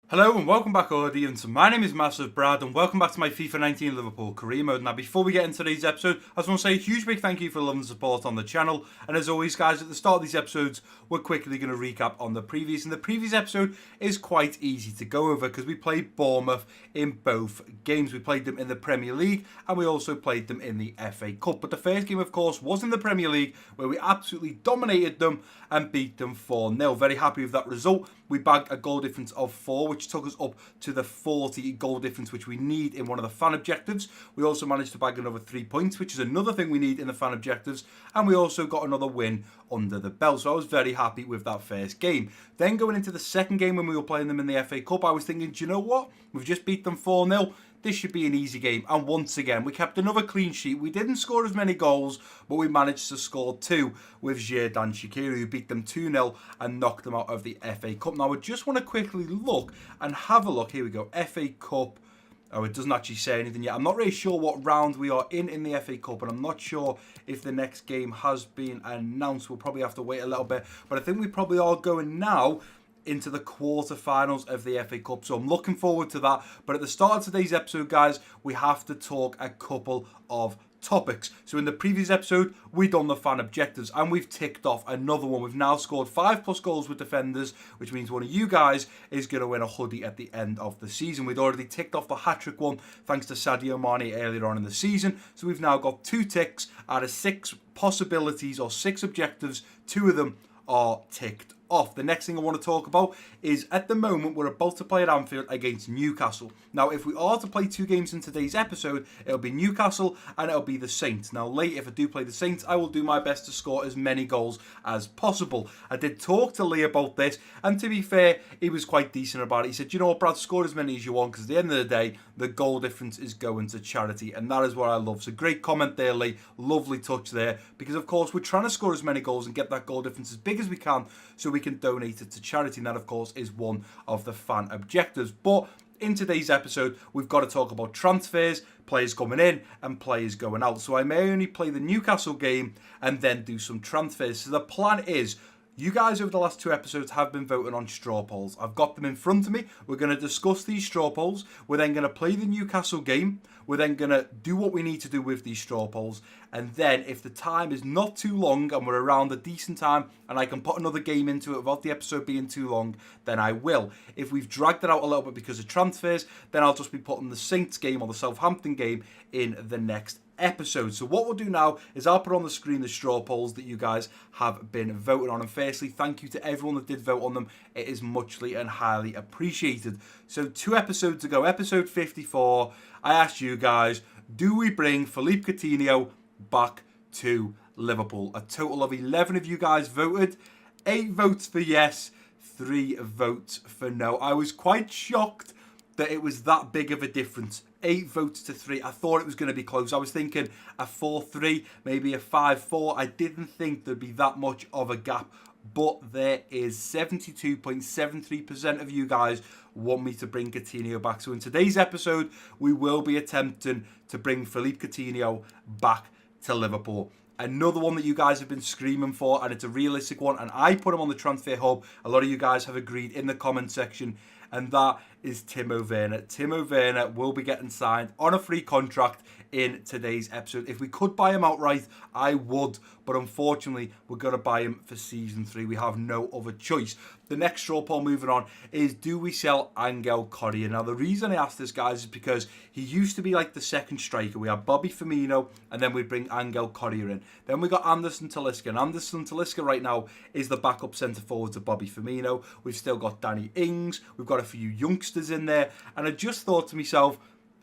Hello and welcome back, audience. My name is MassiveBrad and welcome back to my FIFA 19 Liverpool career mode. Now, before we get into today's episode, I just want to say a huge big thank you for the love and support on the channel. And as always, guys, at the start of these episodes, we're quickly going to recap on the previous. And the previous episode is quite easy to go over because we played Bournemouth in both games. We played them in the Premier League and we also played them in the FA Cup. But the first game, of course, was in the Premier League where we absolutely dominated them and beat them 4-0. Very happy with that result. We bagged a goal difference of 4, which took us up to the 40 goal difference, which we need in one of the fan objectives. We also managed to bag another 3 points, which is another thing we need in the fan objectives. And we also got another win under the belt. So I was very happy with that first game. Then going into the second game when we were playing them in the FA Cup, I was thinking, do you know what? We've just beat them 4-0. This should be an easy game. And once again, we kept another clean sheet. We didn't score as many goals, but we managed to score 2 with Xherdan Shaqiri, who beat them 2-0 and knocked them out of the FA Cup. Now, I just want to quickly look and have a look. Here we go. FA Cup. Oh, it doesn't actually say anything yet. I'm not really sure what round we are in the FA Cup, and I'm not sure if the next game has been announced. We'll probably have to wait a little bit, but I think we probably are going now into the quarterfinals of the FA Cup. So I'm looking forward to that. But at the start of today's episode, guys, we have to talk a couple of topics. So in the previous episode, we done the fan objectives and we've ticked off another one. We've now scored 5+ goals with defenders, which means one of you guys is going to win a hoodie at the end of the season. We'd already ticked off the hat-trick one thanks to Sadio Mane earlier on in the season. So we've now got 2 ticks out of 6 possibilities or 6 objectives. 2 of them are ticked off. The next thing I want to talk about is at the moment we're about to play at Anfield against Newcastle. Now, if we are to play 2 games in today's episode, it'll be Newcastle and it'll be the Saints. Now, late, if I do play the Saints, I will do my best to score as many goals as possible. I did talk to Lee about this, and to be fair, he was quite decent about it. He said, you know what, Brad, score as many as you want, because at the end of the day, the goal difference is going to charity, and that is what I love. So great comment there, Lee. Lovely touch there, because of course we're trying to score as many goals and get that goal difference as big as we can so we can donate it to charity, and that of course is one of the fan objectives. But in today's episode, we've got to talk about transfers, players coming in and players going out. So I may only play the Newcastle game and then do some transfers. So the plan is, you guys over the last 2 episodes have been voting on straw polls. I've got them in front of me. We're going to discuss these straw polls. We're then going to play the Newcastle game. We're then going to do what we need to do with these straw polls. And then if the time is not too long and we're around a decent time and I can put another game into it without the episode being too long, then I will. If we've dragged it out a little bit because of transfers, then I'll just be putting the Saints game or the Southampton game in the next episode. So what we'll do now is I'll put on the screen the straw polls that you guys have been voting on, and firstly, thank you to everyone that did vote on them. It is muchly and highly appreciated. So 2 episodes ago, episode 54, I asked you guys, do we bring Philippe Coutinho back to Liverpool? A total of 11 of you guys voted. 8 votes for yes, 3 votes for no. I was quite shocked that it was that big of a difference. 8 votes to 3. I thought it was going to be close. I was thinking a 4-3, maybe a 5-4. I didn't think there'd be that much of a gap, but there is 72.73% of you guys want me to bring Coutinho back. So in today's episode, we will be attempting to bring Philippe Coutinho back to Liverpool. Another one that you guys have been screaming for, and it's a realistic one, and I put him on the transfer hub. A lot of you guys have agreed in the comment section, and that is Timo Werner. Timo Werner will be getting signed on a free contract in today's episode. If we could buy him outright, I would, but unfortunately, we're going to buy him for season 3. We have no other choice. The next straw poll moving on is, do we sell Angel Correa? Now, the reason I asked this, guys, is because he used to be like the second striker. We had Bobby Firmino, and then we'd bring Angel Correa in. Then we got Anderson Talisca, and Anderson Talisca right now is the backup centre forward to Bobby Firmino. We've still got Danny Ings. We've got a few youngsters in there, and I just thought to myself,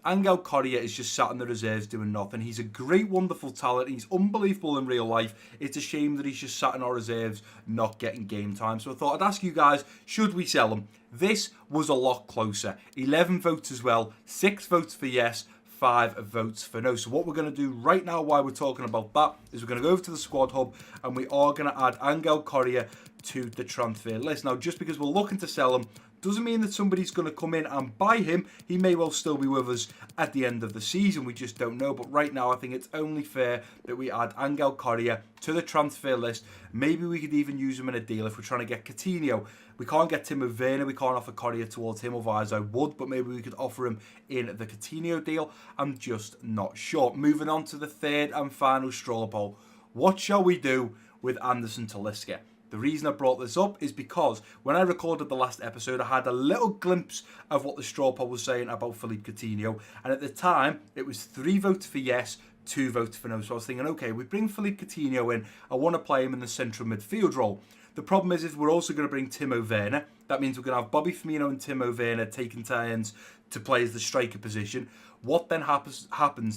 Angel Correa is just sat in the reserves doing nothing. He's a great, wonderful talent. He's unbelievable in real life. It's a shame that he's just sat in our reserves not getting game time. So I thought I'd ask you guys, should we sell him? This was a lot closer. 11 votes as well. 6 votes for yes. 5 votes for no. So what we're going to do right now while we're talking about that is we're going to go over to the squad hub and we are going to add Angel Correa to the transfer list. Now, just because we're looking to sell him Doesn't mean that somebody's going to come in and buy him. He may well still be with us at the end of the season. We just don't know. But right now, I think it's only fair that we add Angel Correa to the transfer list. Maybe we could even use him in a deal if we're trying to get Coutinho. We can't get Timo Werner. We can't offer Correa towards him. Otherwise, I would. But maybe we could offer him in the Coutinho deal. I'm just not sure. Moving on to the third and final straw poll. What shall we do with Anderson Talisca? The reason I brought this up is because when I recorded the last episode, I had a little glimpse of what the straw poll was saying about Philippe Coutinho. And at the time, it was 3 votes for yes, 2 votes for no. So I was thinking, okay, we bring Philippe Coutinho in. I want to play him in the central midfield role. The problem is we're also going to bring Timo Werner. That means we're going to have Bobby Firmino and Timo Werner taking turns to play as the striker position. What then happens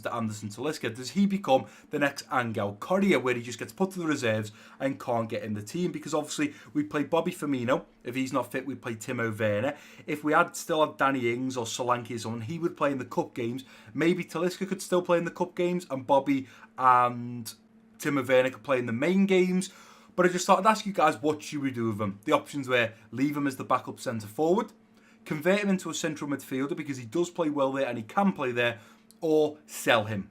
to Anderson Talisca? Does he become the next Angel Correa, where he just gets put to the reserves and can't get in the team? Because obviously we play Bobby Firmino. If he's not fit, we play Timo Werner. If we still had Danny Ings or Solanke or someone, he would play in the cup games. Maybe Talisca could still play in the cup games, and Bobby and Timo Werner could play in the main games. But I just thought I'd ask you guys, what should we do with him? The options were leave him as the backup centre forward, convert him into a central midfielder because he does play well there and he can play there, or sell him.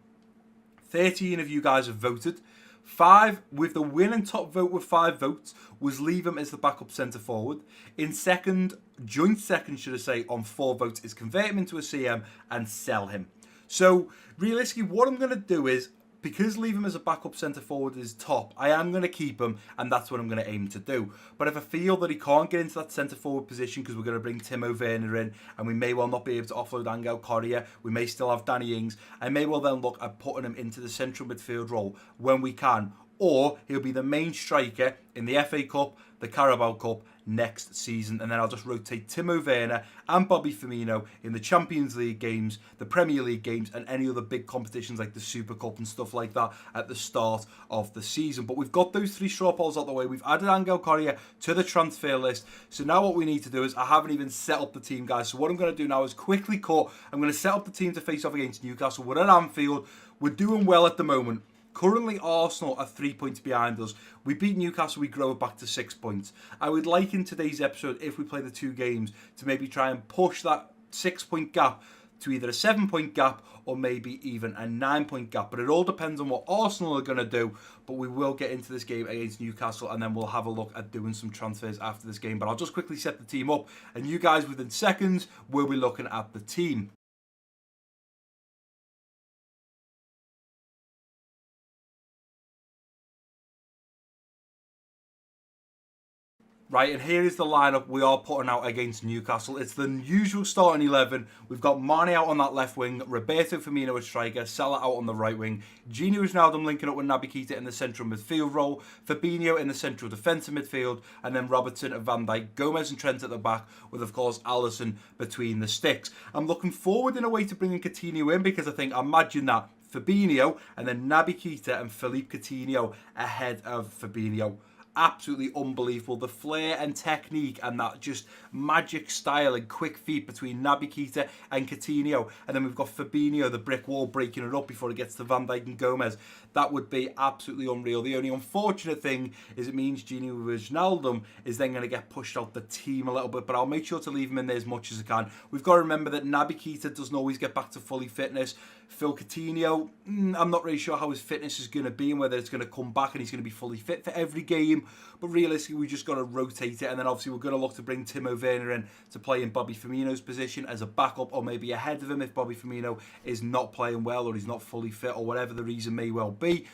13 of you guys have voted. 5, with the winning top vote with 5 votes, was leave him as the backup centre forward. In second, joint second should I say, on 4 votes, is convert him into a CM and sell him. So realistically, what I'm going to do is, because leave him as a backup centre forward is top, I am going to keep him, and that's what I'm going to aim to do. But if I feel that he can't get into that centre forward position because we're going to bring Timo Werner in, and we may well not be able to offload Angel Correa, we may still have Danny Ings, I may well then look at putting him into the central midfield role when we can. Or he'll be the main striker in the FA Cup, the Carabao Cup next season, and then I'll just rotate Timo Werner and Bobby Firmino in the Champions League games, the Premier League games, and any other big competitions like the Super Cup and stuff like that at the start of the season. But we've got those 3 straw polls out the way. We've added Angel Correa to the transfer list. So now what we need to do is, I haven't even set up the team, guys. So what I'm going to do now is quickly cut. I'm going to set up the team to face off against Newcastle. We're at Anfield. We're doing well at the moment. Currently, Arsenal are 3 points behind us. We beat Newcastle, we grow it back to 6 points. I would like in today's episode, if we play the 2 games, to maybe try and push that 6-point gap to either a 7-point gap or maybe even a 9-point gap. But it all depends on what Arsenal are going to do. But we will get into this game against Newcastle, and then we'll have a look at doing some transfers after this game. But I'll just quickly set the team up, and you guys within seconds will be looking at the team. Right, and here is the lineup we are putting out against Newcastle. It's the usual starting 11. We've got Mane out on that left wing, Roberto Firmino as striker, Salah out on the right wing, Gini Wijnaldum linking up with Naby Keita in the central midfield role, Fabinho in the central defensive midfield, and then Robertson and Van Dijk, Gomez and Trent at the back, with of course Alisson between the sticks. I'm looking forward in a way to bringing Coutinho in, because I think, imagine that, Fabinho and then Naby Keita and Philippe Coutinho ahead of Fabinho. Absolutely unbelievable. The flair and technique and that just magic style and quick feet between Naby Keita and Coutinho. And then we've got Fabinho, the brick wall, breaking it up before it gets to Van Dijk and Gomez. That would be absolutely unreal. The only unfortunate thing is it means Gini Wijnaldum is then going to get pushed out the team a little bit, but I'll make sure to leave him in there as much as I can. We've got to remember that Naby Keita doesn't always get back to fully fitness. Phil Coutinho, I'm not really sure how his fitness is going to be and whether it's going to come back and he's going to be fully fit for every game. But realistically, we just got to rotate it. And then obviously we're going to look to bring Timo Werner in to play in Bobby Firmino's position as a backup, or maybe ahead of him if Bobby Firmino is not playing well or he's not fully fit or whatever the reason may well be.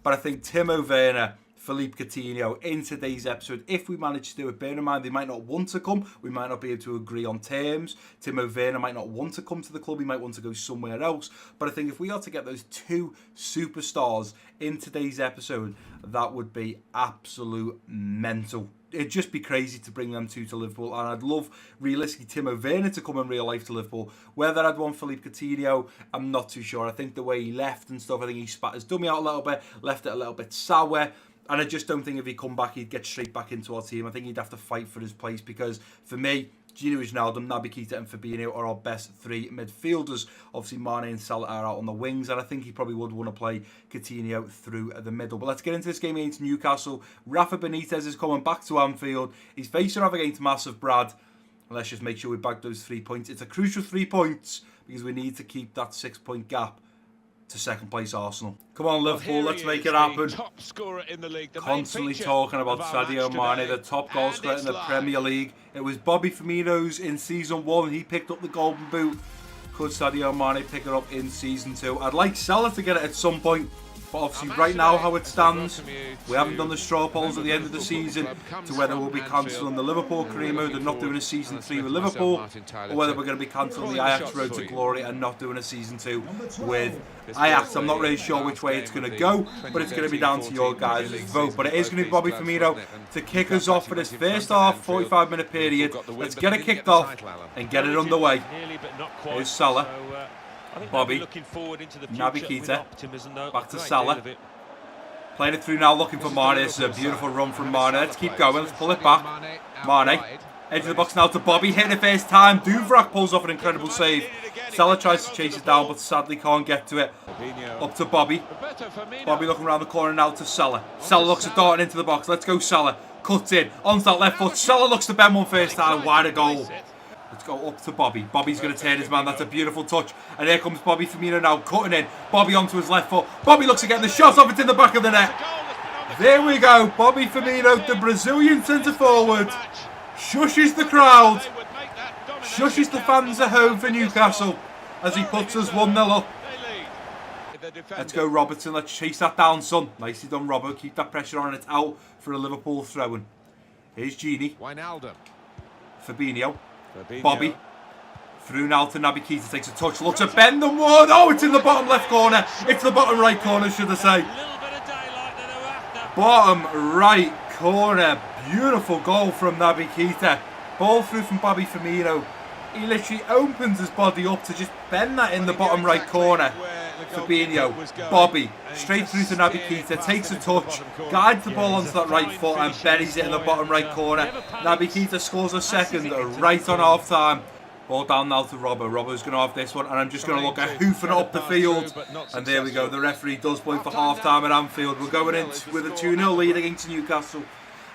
But I think Timo Werner, Philippe Coutinho in today's episode, if we manage to do it. Bear in mind, they might not want to come. We might not be able to agree on terms. Timo Werner might not want to come to the club. He might want to go somewhere else. But I think if we are to get those 2 superstars in today's episode, that would be absolute mental. It'd just be crazy to bring them 2 to Liverpool. And I'd love, realistically, Timo Werner to come in real life to Liverpool. Whether I'd want Philippe Coutinho, I'm not too sure. I think the way he left and stuff, I think he spat his dummy out a little bit, left it a little bit sour. And I just don't think if he'd come back, he'd get straight back into our team. I think he'd have to fight for his place because, for me, Gini Wijnaldum, Naby Keita and Fabinho are our best 3 midfielders. Obviously, Mane and Salah are out on the wings, and I think he probably would want to play Coutinho through the middle. But let's get into this game against Newcastle. Rafa Benitez is coming back to Anfield. He's facing off against MassiveBrad. And let's just make sure we bag those 3 points. It's a crucial 3 points because we need to keep that 6-point gap to second place Arsenal. Come on, Liverpool, let's make it happen. Top scorer in the league, Constantly talking about Sadio Mane, the top goal scorer in the Premier League. It was Bobby Firmino's in season 1. He picked up the golden boot. Could Sadio Mane pick it up in season 2? I'd like Salah to get it at some point. But obviously right now how it stands, we haven't done the straw polls at the end of the season to whether we'll be cancelling the Liverpool career mode and not doing a season 3 with Liverpool, or whether we're going to be cancelling the Ajax road to glory and not doing a season 2 with Ajax. I'm not really sure which way it's going to go, but it's going to be down to your guys' vote. But it is going to be Bobby Firmino to kick us off for this first half, 45-minute period. Let's get it kicked off and get it underway. Here's Salah. Bobby, Naby Keita, back to Salah, playing it through now, looking for Mane. This is a beautiful run from Mane. Let's keep going, let's pull it back. Mane, edge of the box now to Bobby, hit it first time. Duvrak pulls off an incredible save. Salah tries to chase it down, but sadly can't get to it. Up to Bobby. Bobby looking around the corner now to Salah. Salah looks at darting into the box. Let's go Salah. Cuts in, onto that left foot. Salah looks to bend one first time, wide a goal. Let's go up to Bobby. Bobby's going to turn his man. That's a beautiful touch. And here comes Bobby Firmino now, cutting in. Bobby onto his left foot. Bobby looks at getting the shot off. It's in the back of the net. There we go. Bobby Firmino, the Brazilian centre forward, shushes the crowd, shushes the fans at home for Newcastle as he puts us 1-0 up. Let's go Robertson. Let's chase that down, son. Nicely done, Robbo. Keep that pressure on. It's out for a Liverpool throw-in. Here's Gini. Fabinho. Bobby, through now to Naby Keita, takes a touch, looks at Ben, the one, oh, it's in the bottom left corner, it's the bottom right corner, should I say. Bottom right corner, beautiful goal from Naby Keita, ball through from Bobby Firmino, he literally opens his body up to just bend that in the bottom right corner. Fabinho, Bobby, straight through to Naby Keita, takes a touch, guides the ball onto that right foot and buries it in the bottom right corner. Naby Keita scores a second right on half time. Ball down now to Robbo. Robbo's going to have this one, and I'm just going to look at hoofing it up the field. And there we go, the referee does point for half time at Anfield. We're going in with a 2-0 lead against Newcastle.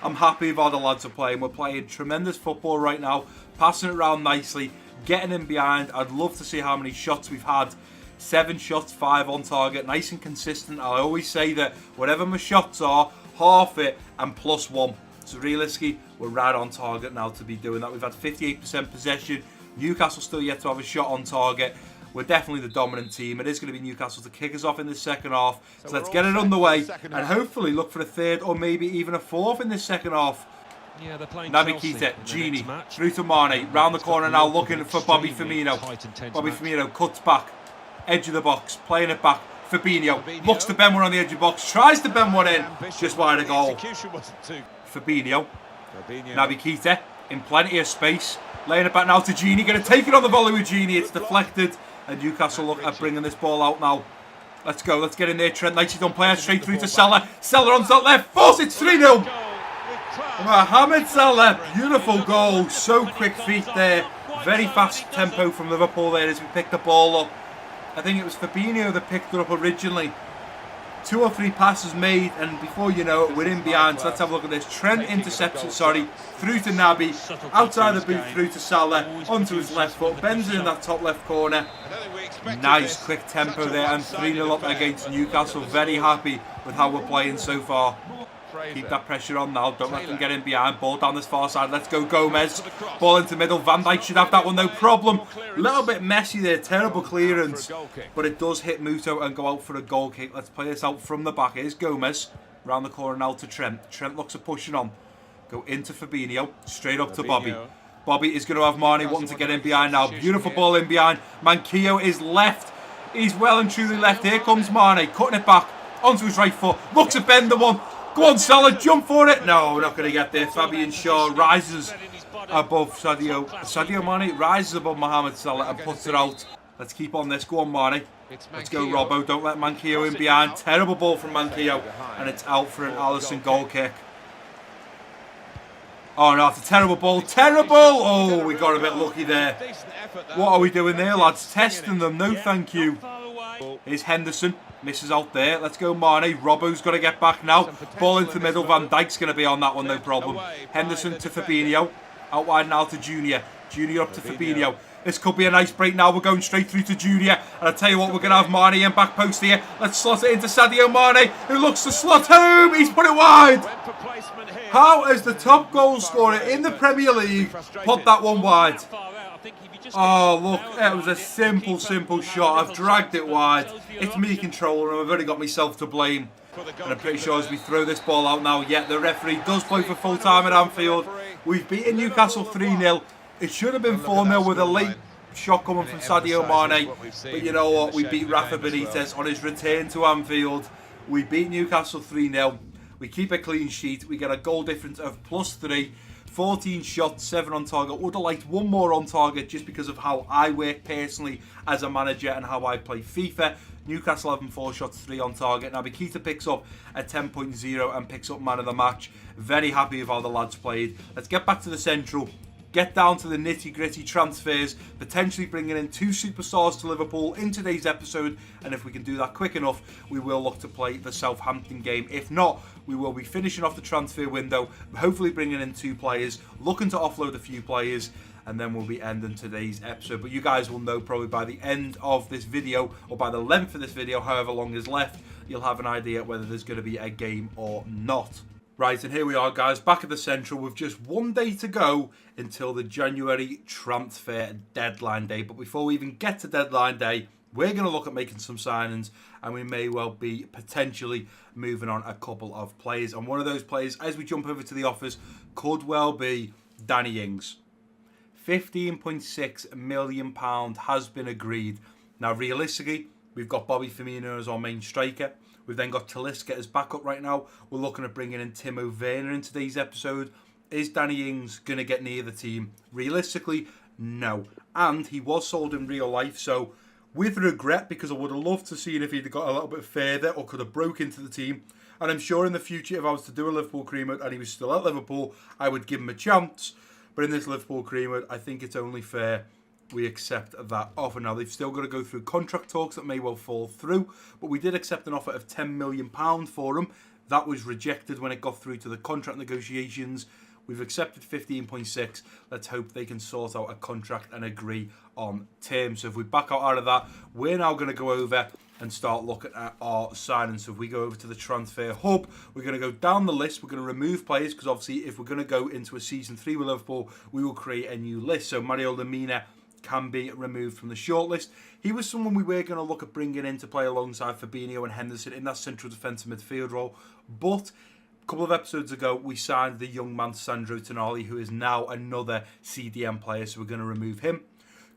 I'm happy with how the lads are playing. We're playing tremendous football right now, passing it around nicely, getting in behind. I'd love to see how many shots we've had. 7 shots, 5 on target, nice and consistent. I always say that whatever my shots are, half it and +1. So realistically, we're right on target now to be doing that. We've had 58% possession. Newcastle still yet to have a shot on target. We're definitely the dominant team. It is going to be Newcastle to kick us off in the second half. So let's get it underway and hopefully look for a third or maybe even a fourth in this second half. Naby Keita, Gini, through to Mane, round the corner now looking for Bobby Firmino. Bobby Firmino cuts back. Edge of the box, playing it back. Fabinho looks to bend one on the edge of the box, tries to bend one in, just wide a goal. Fabinho, Naby Keita in plenty of space, laying it back now to Gini, going to take it on the volley with Gini, it's deflected, and Newcastle look at bringing this ball out now. Let's go, let's get in there, Trent, nicely done, player straight through to Salah, Salah on that left, force, it's 3-0. Mohamed Salah, beautiful goal, so quick feet there, very fast tempo from Liverpool there as we pick the ball up. I think it was Fabinho that picked it up originally. 2 or 3 passes made, and before you know it, we're in behind. So let's have a look at this. Trent intercepts it, through to Naby, outside the boot, through to Salah, onto his left foot, bends it in that top left corner. Nice quick tempo there, and 3-0 up against Newcastle. Very happy with how we're playing so far. Keep that pressure on now, don't let them get in behind. Ball down this far side, let's go Gomez. Ball into middle, Van Dijk should have that one, no problem. A little bit messy there, terrible clearance. But it does hit Muto and go out for a goal kick. Let's play this out from the back. Here's Gomez, round the corner now to Trent. Trent looks at pushing on. Go into Fabinho, straight up to Bobby. Bobby is going to have Mane wanting to get in behind now. Beautiful ball in behind. Manquillo is left. He's well and truly left. Here comes Mane, cutting it back onto his right foot. Looks at bend the one. Go on, Salah, jump for it. No, we're not going to get there. Fabian Shaw rises above Sadio Mane rises above Mohamed Salah and puts it out. Let's keep on this. Go on, Mane. Let's go, Robbo. Don't let Manquillo in behind. Terrible ball from Manquillo. And it's out for an Alisson goal kick. Oh, no, it's a terrible ball. Terrible! Oh, we got a bit lucky there. What are we doing there, lads? Testing them. No, thank you. Here's Henderson. Misses out there. Let's go, Mane. Robbo's got to get back now. Ball into the middle. Van Dijk's going to be on that one, no problem. Henderson to Fabinho. Out wide now to Junior. Junior up to Fabinho. This could be a nice break now. We're going straight through to Junior. And I tell you what, we're going to have Mane in back post here. Let's slot it into Sadio Mane, who looks to slot home. He's put it wide. How has the top goal scorer in the Premier League put that one wide? Oh, look, it was a simple shot. I've dragged it wide. It's me controlling him. I've only got myself to blame. And I'm pretty sure as we throw this ball out now, the referee does play for full time at Anfield. We've beaten Newcastle 3-0. It should have been 4-0 with a late shot coming from Sadio Mane. But you know what? We beat Rafa Benitez on his return to Anfield. We beat Newcastle 3-0. We keep a clean sheet. We get a goal difference of +3. 14 shots, 7 on target. Would have liked one more on target just because of how I work personally as a manager and how I play FIFA. Newcastle having 4 shots, 3 on target. Now Bakita picks up a 10.0 and picks up man of the match. Very happy with how the lads played. Let's get back to the central. Get down to the nitty-gritty transfers, potentially bringing in 2 superstars to Liverpool in today's episode, and if we can do that quick enough, we will look to play the Southampton game. If not, we will be finishing off the transfer window, hopefully bringing in 2 players, looking to offload a few players, and then we'll be ending today's episode. But you guys will know probably by the end of this video, or by the length of this video, however long is left, you'll have an idea whether there's going to be a game or not. Right, and here we are, guys, back at the Central with just 1 day to go until the January transfer deadline day. But before we even get to deadline day, we're going to look at making some signings, and we may well be potentially moving on a couple of players. And one of those players, as we jump over to the office, could well be Danny Ings. £15.6 million has been agreed. Now, realistically, we've got Bobby Firmino as our main striker. We've then got Talisca as backup right now. We're looking at bringing in Timo Werner in today's episode. Is Danny Ings going to get near the team? Realistically, no. And he was sold in real life, so with regret, because I would have loved to see if he'd got a little bit further or could have broke into the team. And I'm sure in the future, if I was to do a Liverpool cream mode and he was still at Liverpool, I would give him a chance. But in this Liverpool cream mode, I think it's only fair we accept that offer. Now, they've still got to go through contract talks that may well fall through, but we did accept an offer of £10 million for him. That was rejected when it got through to the contract negotiations. We've accepted 15.6. Let's hope they can sort out a contract and agree on terms. So if we back out of that, we're now going to go over and start looking at our signings. So if we go over to the transfer hub, we're going to go down the list. We're going to remove players because obviously if we're going to go into a season 3 with Liverpool, we will create a new list. So Mario Lemina can be removed from the shortlist. He was someone we were going to look at bringing in to play alongside Fabinho and Henderson in that central defensive midfield role. But a couple of episodes ago, we signed the young man Sandro Tonali, who is now another CDM player, so we're going to remove him.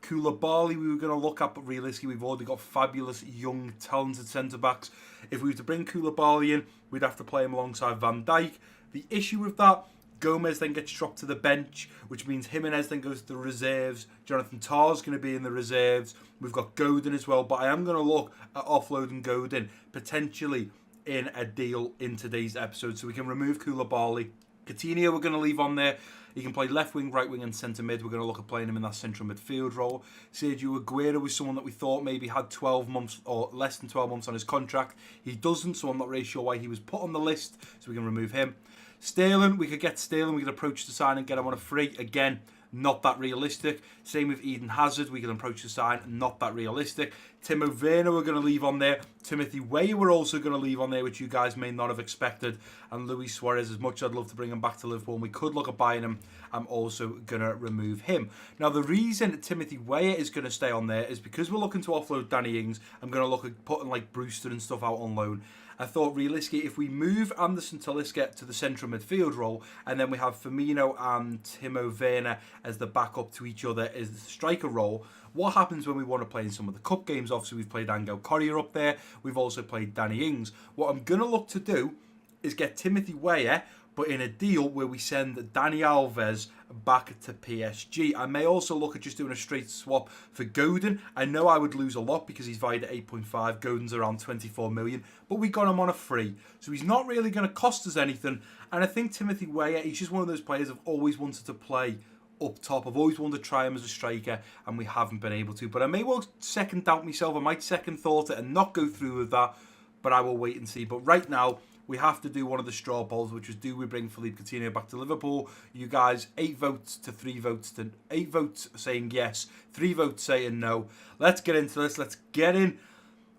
Koulibaly we were going to look at, but realistically we've already got fabulous, young, talented centre-backs. If we were to bring Koulibaly in, we'd have to play him alongside Van Dijk. The issue with that, Gomez then gets dropped to the bench, which means Jimenez then goes to the reserves. Jonathan Tarr's going to be in the reserves. We've got Godin as well, but I am going to look at offloading Godin, potentially in a deal in today's episode. So we can remove Koulibaly. Coutinho we're going to leave on there. He can play left wing, right wing and centre mid. We're going to look at playing him in that central midfield role. Sergio Aguero was someone that we thought maybe had 12 months or less than 12 months on his contract. He doesn't, so I'm not really sure why he was put on the list, so we can remove him. Sterling, we could get Sterling, we could approach the sign and get him on a free. Again, not that realistic. Same with Eden Hazard, we can approach the sign, not that realistic. Timo Werner we're going to leave on there. Timothy Weah we're also going to leave on there, which you guys may not have expected. And Luis Suarez, as much as I'd love to bring him back to Liverpool, and we could look at buying him, I'm also going to remove him. Now, the reason Timothy Weah is going to stay on there is because we're looking to offload Danny Ings. I'm going to look at putting like Brewster and stuff out on loan. I thought realistically, if we move Anderson Talisca to the central midfield role, and then we have Firmino and Timo Werner as the backup to each other as the striker role, what happens when we want to play in some of the cup games? Obviously, we've played Angel Correa up there. We've also played Danny Ings. What I'm going to look to do is get Timothy Weah, but in a deal where we send Dani Alves back to PSG. I may also look at just doing a straight swap for Godin. I know I would lose a lot because he's valued at 8.5. Godin's around 24 million, but we got him on a free. So he's not really going to cost us anything. And I think Timothy Weah, he's just one of those players I've always wanted to play up top. I've always wanted to try him as a striker, and we haven't been able to. But I may well second doubt myself. I might second thought it and not go through with that, but I will wait and see. But right now, we have to do one of the straw polls, which was, do we bring Philippe Coutinho back to Liverpool? You guys, 8 votes to 3 votes to 8 votes saying yes, 3 votes saying no. Let's get into this. Let's get in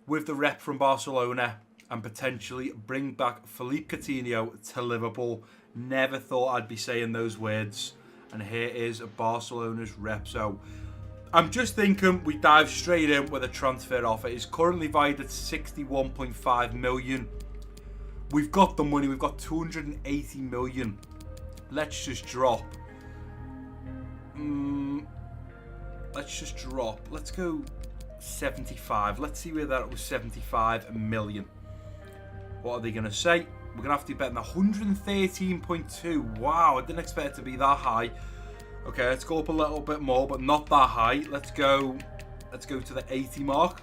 with the rep from Barcelona and potentially bring back Philippe Coutinho to Liverpool. Never thought I'd be saying those words. And here is Barcelona's rep. So I'm just thinking we dive straight in with a transfer offer. It's currently valued at 61.5 million. We've got the money. We've got 280 million. Let's just drop. Let's go 75. Let's see where that was. 75 million. What are they going to say? We're going to have to be betting 113.2. Wow, I didn't expect it to be that high. Okay, let's go up a little bit more, but not that high. Let's go to the 80 mark.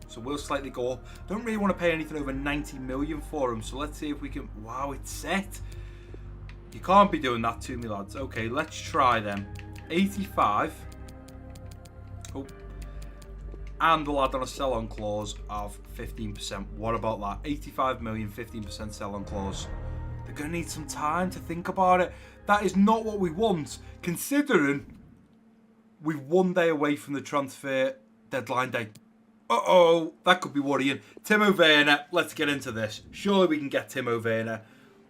So we'll slightly go up. Don't really want to pay anything over 90 million for him. So let's see if we can... Wow, it's set. You can't be doing that to me, lads. Okay, let's try them. 85. Oh. And we'll add on a sell-on clause of 15%. What about that? 85 million, 15% sell-on clause. They're going to need some time to think about it. That is not what we want, considering we're 1 day away from the transfer deadline day. Uh-oh, that could be worrying. Timo Werner, let's get into this. Surely we can get Timo Werner.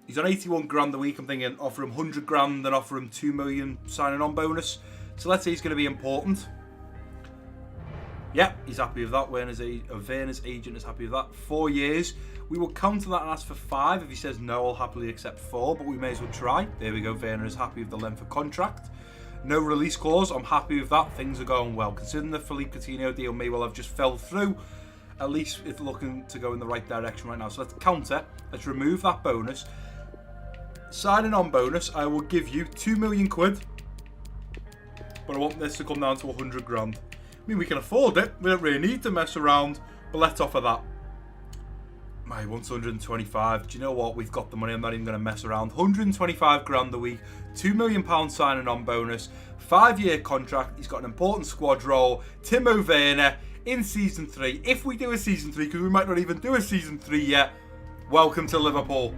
He's on 81 grand a week. I'm thinking offer him 100 grand and offer him 2 million signing on bonus. So let's say he's going to be important. Yeah, he's happy with that. Werner's agent is happy with that. 4 years. We will counter that and ask for 5. If he says no, I'll happily accept 4, but we may as well try. There we go. Werner is happy with the length of contract. No release clause. I'm happy with that. Things are going well. Considering the Philippe Coutinho deal may well have just fell through, at least it's looking to go in the right direction right now. So let's counter. Let's remove that bonus. Signing on bonus, I will give you 2 million quid, but I want this to come down to 100 grand. I mean, we can afford it. We don't really need to mess around, but let's offer that. My 125. Do you know what? We've got the money. I'm not even going to mess around. 125 grand a week. £2 million signing on bonus. 5-year contract. He's got an important squad role. Timo Werner in season 3. If we do a season 3, because we might not even do a season 3 yet. Welcome to Liverpool.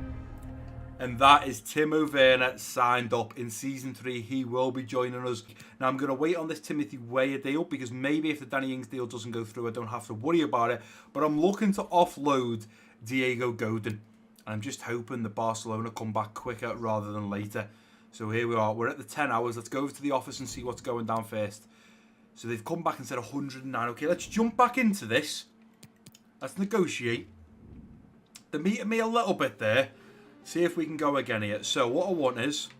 And that is Timo Werner signed up in season 3. He will be joining us. Now, I'm going to wait on this Timothy Weah deal, because maybe if the Danny Ings deal doesn't go through, I don't have to worry about it. But I'm looking to offload Diego Godin. And I'm just hoping that Barcelona come back quicker rather than later. So here we are. We're at the 10 hours. Let's go over to the office and see what's going down first. So they've come back and said 109. Okay, let's jump back into this. Let's negotiate. They're meeting me a little bit there. See if we can go again here. So what I want is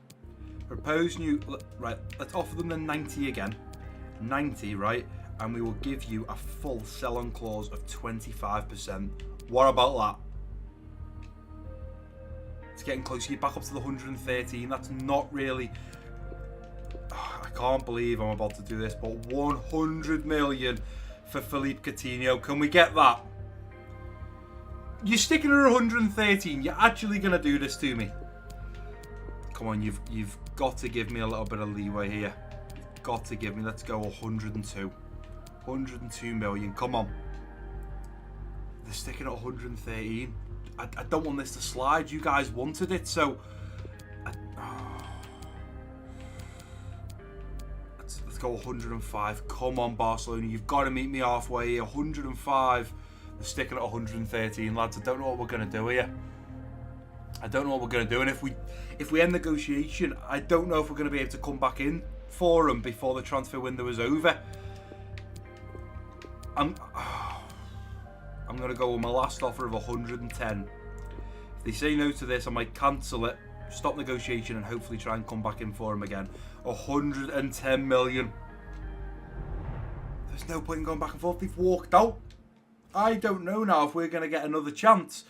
propose new... Right, let's offer them the 90 again. 90, right? And we will give you a full sell-on clause of 25%. What about that? It's getting closer. You're back up to the 113. That's not really... I can't believe I'm about to do this, but 100 million for Philippe Coutinho. Can we get that? You're sticking at 113. You're actually going to do this to me. Come on, you've got to give me a little bit of leeway here. You've got to give me... Let's go 102. 102 million. Come on. They're sticking at 113. I don't want this to slide. You guys wanted it, so... Let's go 105. Come on, Barcelona. You've got to meet me halfway here. 105. They're sticking at 113, lads. I don't know what we're going to do here. I don't know what we're going to do. And if we end negotiation, I don't know if we're going to be able to come back in for them before the transfer window is over. I'm going to go with my last offer of 110. If they say no to this, I might cancel it, stop negotiation, and hopefully try and come back in for him again. 110 million. There's no point in going back and forth. They've walked out. I don't know now if we're going to get another chance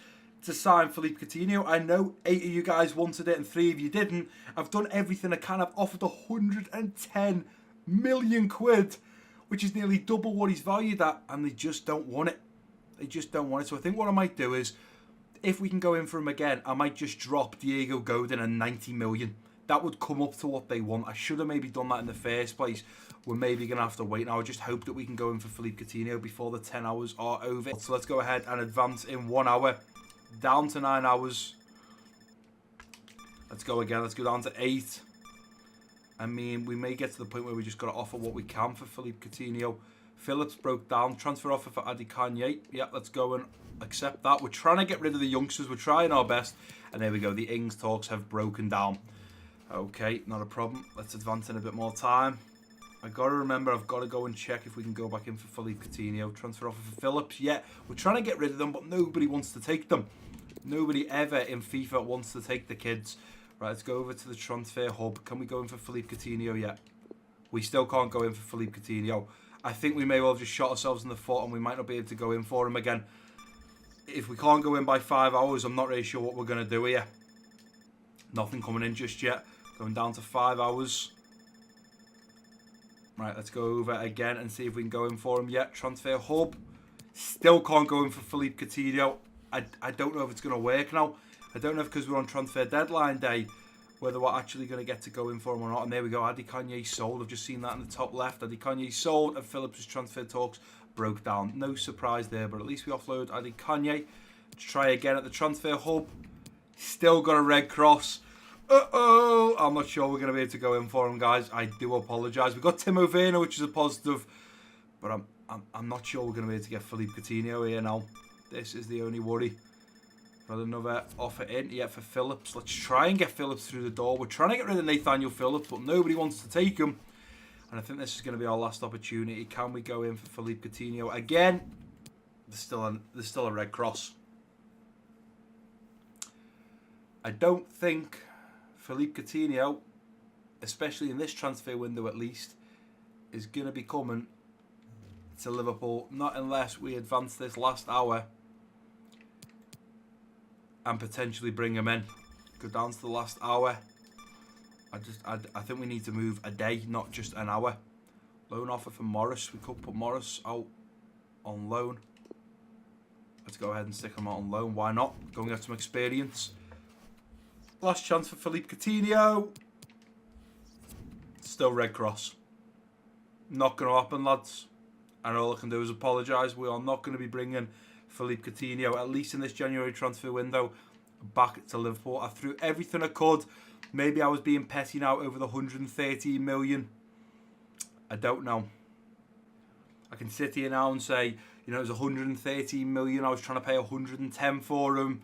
to sign Philippe Coutinho. I know 8 of you guys wanted it and 3 of you didn't. I've done everything I can. I've offered 110 million quid, which is nearly double what he's valued at, and they just don't want it. They just don't want it. So I think what I might do is, if we can go in for him again, I might just drop Diego Godin at 90 million. That would come up to what they want. I should have maybe done that in the first place. We're maybe going to have to wait now. I just hope that we can go in for Philippe Coutinho before the 10 hours are over. So let's go ahead and advance in 1 hour. Down to 9 hours. Let's go again. Let's go down to 8. I mean, we may get to the point where we just got to offer what we can for Philippe Coutinho. Phillips broke down. Transfer offer for Adi Kanye. Yeah, let's go and accept that. We're trying to get rid of the youngsters. We're trying our best. And there we go. The Ings talks have broken down. Okay, not a problem. Let's advance in a bit more time. I got to remember, I've got to go and check if we can go back in for Philippe Coutinho. Transfer offer for Phillips. Yeah, we're trying to get rid of them, but nobody wants to take them. Nobody ever in FIFA wants to take the kids. Right, let's go over to the transfer hub. Can we go in for Philippe Coutinho yet? We still can't go in for Philippe Coutinho. I think we may well have just shot ourselves in the foot and we might not be able to go in for him again. If we can't go in by 5 hours, I'm not really sure what we're going to do here. Nothing coming in just yet. Going down to 5 hours. Right, let's go over again and see if we can go in for him yet. Transfer hub. Still can't go in for Philippe Coutinho. I don't know if it's going to work now. I don't know if because we're on transfer deadline day, whether we're actually going to get to go in for him or not. And there we go. Adi Kanye sold. I've just seen that in the top left. Adi Kanye sold and Phillips' transfer talks broke down. No surprise there, but at least we offload Adi Kanye. Let's try again at the transfer hub. Still got a red cross. Uh-oh. I'm not sure we're going to be able to go in for him, guys. I do apologise. We've got Timo Werner, which is a positive. But I'm not sure we're going to be able to get Philippe Coutinho here now. This is the only worry. Got another offer in. Yeah, for Phillips. Let's try and get Phillips through the door. We're trying to get rid of Nathaniel Phillips, but nobody wants to take him. And I think this is going to be our last opportunity. Can we go in for Philippe Coutinho again? There's still a red cross. I don't think Philippe Coutinho, especially in this transfer window at least, is going to be coming to Liverpool. Not unless we advance this last hour and potentially bring him in. Go down to the last hour. I think we need to move a day, not just an hour. Loan offer for Morris. We could put Morris out on loan. Let's go ahead and stick him out on loan. Why not? Go and get some experience. Last chance for Philippe Coutinho. Still red cross. Not going to happen, lads. And all I can do is apologise. We are not going to be bringing Philippe Coutinho, at least in this January transfer window, back to Liverpool. I threw everything I could. Maybe I was being petty now over the 113 million. I don't know. I can sit here now and say, you know, it was 113 million. I was trying to pay 110 for him.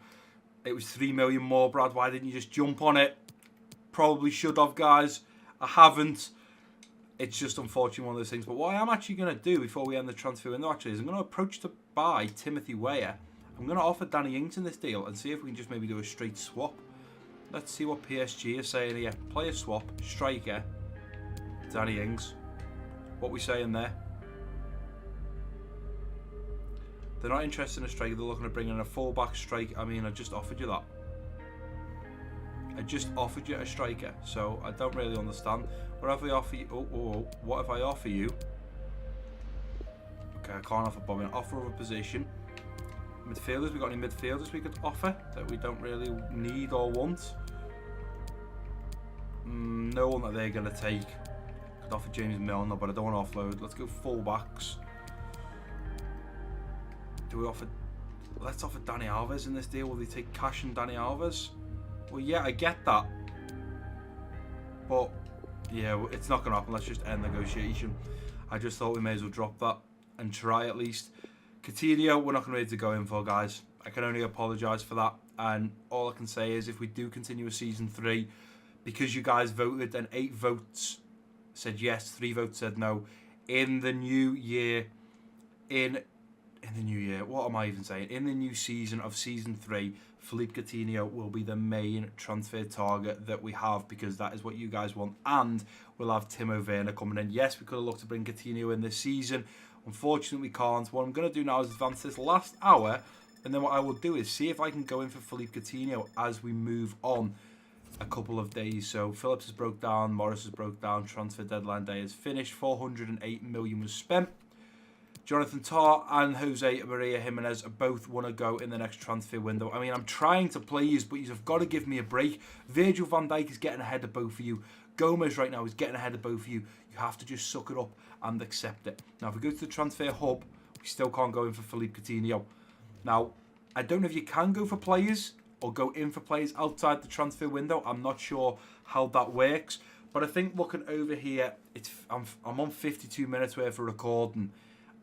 It was 3 million more, Brad. Why didn't you just jump on it? Probably should have, guys. I haven't. It's just unfortunately one of those things. But what I am actually going to do before we end the transfer window actually is I'm going to approach to buy Timothy Weah. I'm going to offer Danny Ings in this deal and see if we can just maybe do a straight swap. Let's see what PSG is saying here. Player swap, striker, Danny Ings. What we saying there? They're not interested in a striker. They're looking to bring in a full-back strike. I mean, I just offered you that. I just offered you a striker, so I don't really understand. What if I offer you? What if I offer you? Okay, I can't offer Bobby. Offer of a position. Midfielders. We got any midfielders we could offer that we don't really need or want? No one that they're gonna take. Could offer James Milner, but I don't want to offload. Let's go full-backs. Do we offer? Let's offer Dani Alves in this deal. Will they take cash and Dani Alves? Well, yeah, I get that, but yeah, it's not going to happen. Let's just end negotiation. I just thought we may as well drop that and try at least. Coutinho, we're not going to be able to go in for, guys. I can only apologise for that, and all I can say is if we do continue a season 3, because you guys voted and 8 votes said yes, 3 votes said no, in the new year, what am I even saying? In the new season of season 3, Philippe Coutinho will be the main transfer target that we have because that is what you guys want. And we'll have Timo Werner coming in. Yes, we could have looked to bring Coutinho in this season. Unfortunately, we can't. What I'm going to do now is advance this last hour. And then what I will do is see if I can go in for Philippe Coutinho as we move on a couple of days. So Phillips has broke down. Morris has broke down. Transfer deadline day is finished. 408 million was spent. Jonathan Tah and Jose Maria Jimenez both want to go in the next transfer window. I mean, I'm trying to play you, but you've got to give me a break. Virgil van Dijk is getting ahead of both of you. Gomez right now is getting ahead of both of you. You have to just suck it up and accept it. Now, if we go to the transfer hub, we still can't go in for Philippe Coutinho. Now, I don't know if you can go for players or go in for players outside the transfer window. I'm not sure how that works. But I think looking over here, I'm on 52 minutes worth of recording.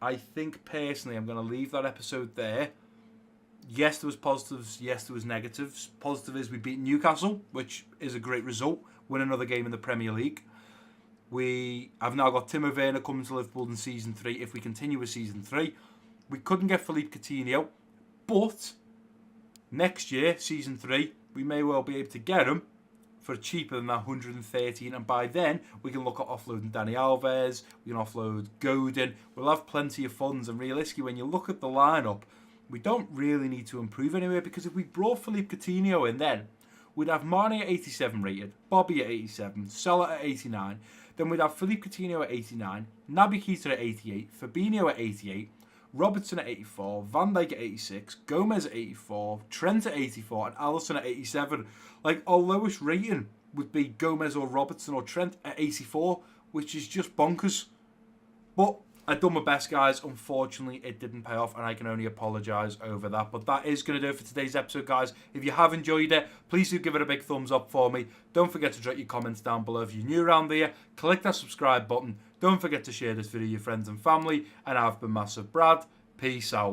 I think personally I'm going to leave that episode there. Yes, there was positives. Yes, there was negatives. Positive is we beat Newcastle, which is a great result. Win another game in the Premier League. We have now got Timo Werner coming to Liverpool in Season 3 if we continue with Season 3. We couldn't get Philippe Coutinho, but next year, Season 3, we may well be able to get him for cheaper than that 113, and by then we can look at offloading Dani Alves, we can offload Godin, we'll have plenty of funds, and realistically when you look at the lineup, we don't really need to improve anywhere, because if we brought Philippe Coutinho in then, we'd have Mane at 87 rated, Bobby at 87, Salah at 89, then we'd have Philippe Coutinho at 89, Naby Keita at 88, Fabinho at 88, Robertson at 84, Van Dijk at 86, Gomez at 84, Trent at 84, and Alisson at 87. Like, our lowest rating would be Gomez or Robertson or Trent at 84, which is just bonkers. But I've done my best, guys. Unfortunately, it didn't pay off, and I can only apologise over that. But that is going to do it for today's episode, guys. If you have enjoyed it, please do give it a big thumbs up for me. Don't forget to drop your comments down below if you're new around here. Click that subscribe button. Don't forget to share this video with your friends and family. And I've been MassiveBrad. Peace out.